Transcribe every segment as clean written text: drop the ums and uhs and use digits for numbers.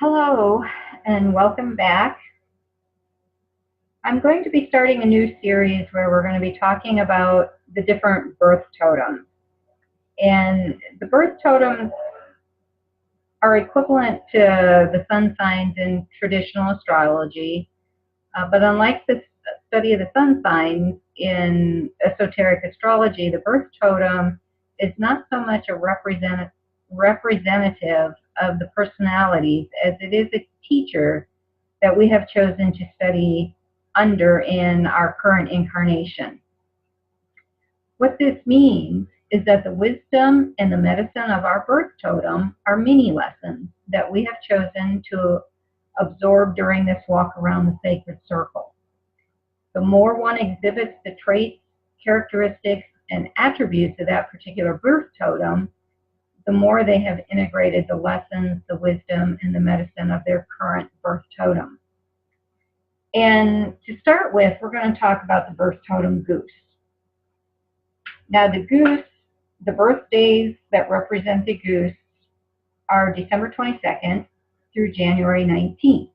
Hello and welcome back. I'm going to be starting a new series where we're going to be talking about the different birth totems. And the birth totems are equivalent to the sun signs in traditional astrology, but unlike the study of the sun signs in esoteric astrology, the birth totem is not so much a representative of the personalities as it is a teacher that we have chosen to study under in our current incarnation. What this means is that the wisdom and the medicine of our birth totem are mini lessons that we have chosen to absorb during this walk around the sacred circle. The more one exhibits the traits, characteristics, and attributes of that particular birth totem, the more they have integrated the lessons, the wisdom, and the medicine of their current birth totem. And to start with, we're going to talk about the birth totem goose. Now the goose, the birthdays that represent the goose are December 22nd through January 19th.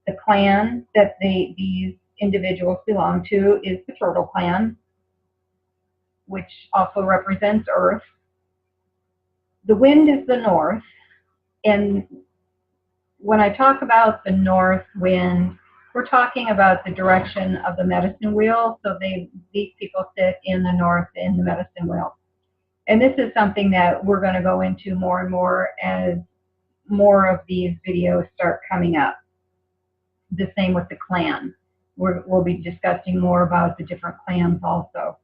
The clan that these individuals belong to is the Turtle Clan, which also represents Earth. The wind is the north, and when I talk about the north wind, we're talking about the direction of the medicine wheel. So these people sit in the north in the medicine wheel. And this is something that we're going to go into more and more as more of these videos start coming up. The same with the clan. We'll be discussing more about the different clans also.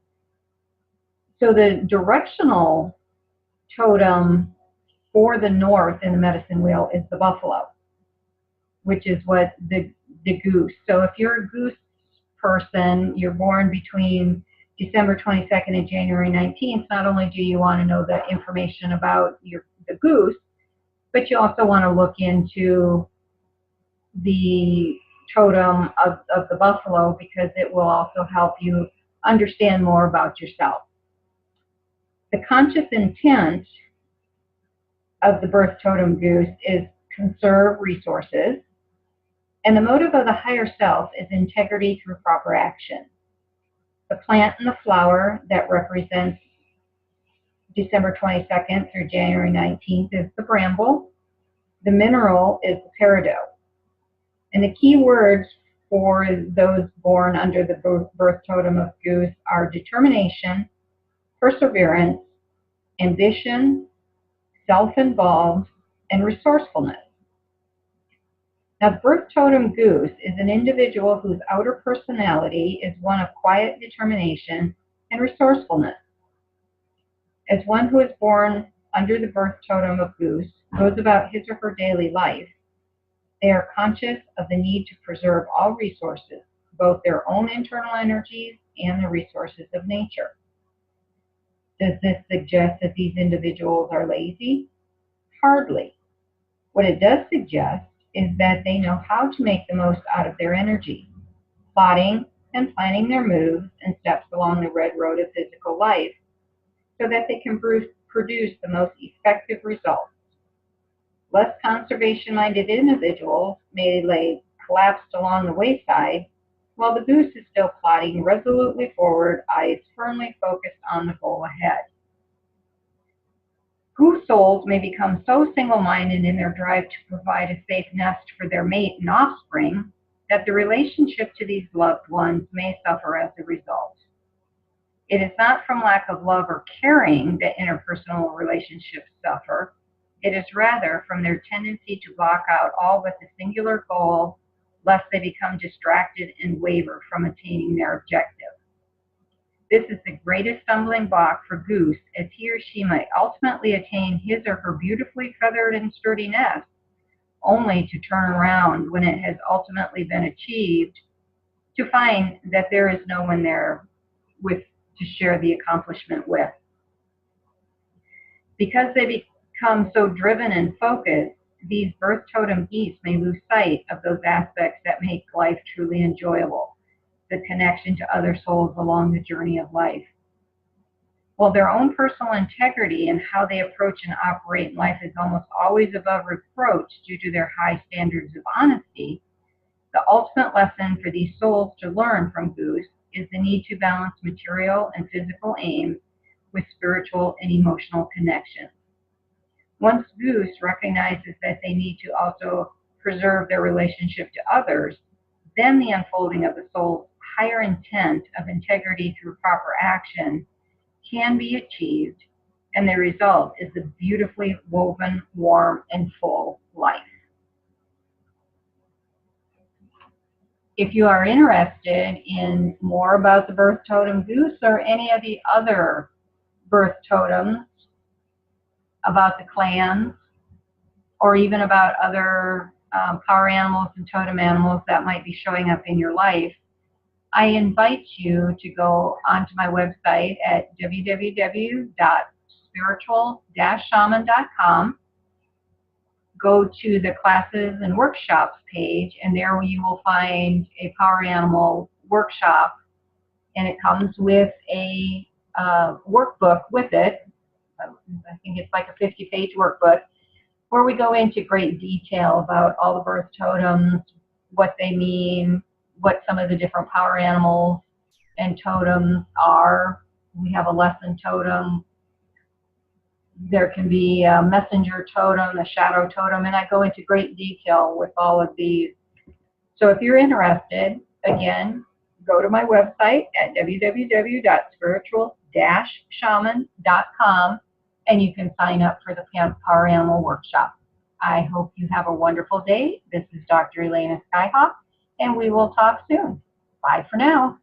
So the directional totem for the north in the medicine wheel is the buffalo, which is what the goose. So if you're a goose person, you're born between December 22nd and January 19th, not only do you want to know the information about the goose, but you also want to look into the totem of the buffalo, because it will also help you understand more about yourself. The conscious intent of the birth totem goose is conserve resources. And the motive of the higher self is integrity through proper action. The plant and the flower that represents December 22nd through January 19th is the bramble. The mineral is the peridot. And the key words for those born under the birth totem of goose are determination, perseverance, ambition, self-involved, and resourcefulness. Now, the birth totem goose is an individual whose outer personality is one of quiet determination and resourcefulness. As one who is born under the birth totem of goose goes about his or her daily life, they are conscious of the need to preserve all resources, both their own internal energies and the resources of nature. Does this suggest that these individuals are lazy? Hardly. What it does suggest is that they know how to make the most out of their energy, plotting and planning their moves and steps along the red road of physical life so that they can produce the most effective results. Less conservation-minded individuals may lay collapsed along the wayside, while the goose is still plodding resolutely forward, eyes firmly focused on the goal ahead. Goose souls may become so single-minded in their drive to provide a safe nest for their mate and offspring that the relationship to these loved ones may suffer as a result. It is not from lack of love or caring that interpersonal relationships suffer. It is rather from their tendency to block out all but the singular goal, lest they become distracted and waver from attaining their objective. This is the greatest stumbling block for goose, as he or she might ultimately attain his or her beautifully feathered and sturdy nest, only to turn around when it has ultimately been achieved to find that there is no one there to share the accomplishment with. Because they become so driven and focused, these birth totem geese may lose sight of those aspects that make life truly enjoyable, the connection to other souls along the journey of life. While their own personal integrity and how they approach and operate in life is almost always above reproach due to their high standards of honesty, the ultimate lesson for these souls to learn from Goose is the need to balance material and physical aims with spiritual and emotional connections. Once Goose recognizes that they need to also preserve their relationship to others, then the unfolding of the soul's higher intent of integrity through proper action can be achieved, and the result is a beautifully woven, warm, and full life. If you are interested in more about the birth totem goose or any of the other birth totems, about the clans, or even about other power animals and totem animals that might be showing up in your life, I invite you to go onto my website at www.spiritual-shaman.com. Go to the classes and workshops page, and there you will find a power animal workshop, and it comes with a workbook with it. I think it's like a 50-page workbook where we go into great detail about all the birth totems, what they mean, what some of the different power animals and totems are. We have a lesson totem. There can be a messenger totem, a shadow totem, and I go into great detail with all of these. So if you're interested, again, go to my website at www.spiritual-shaman.com, and you can sign up for the Power Animal Workshop. I hope you have a wonderful day. This is Dr. Elena Skyhawk, and we will talk soon. Bye for now.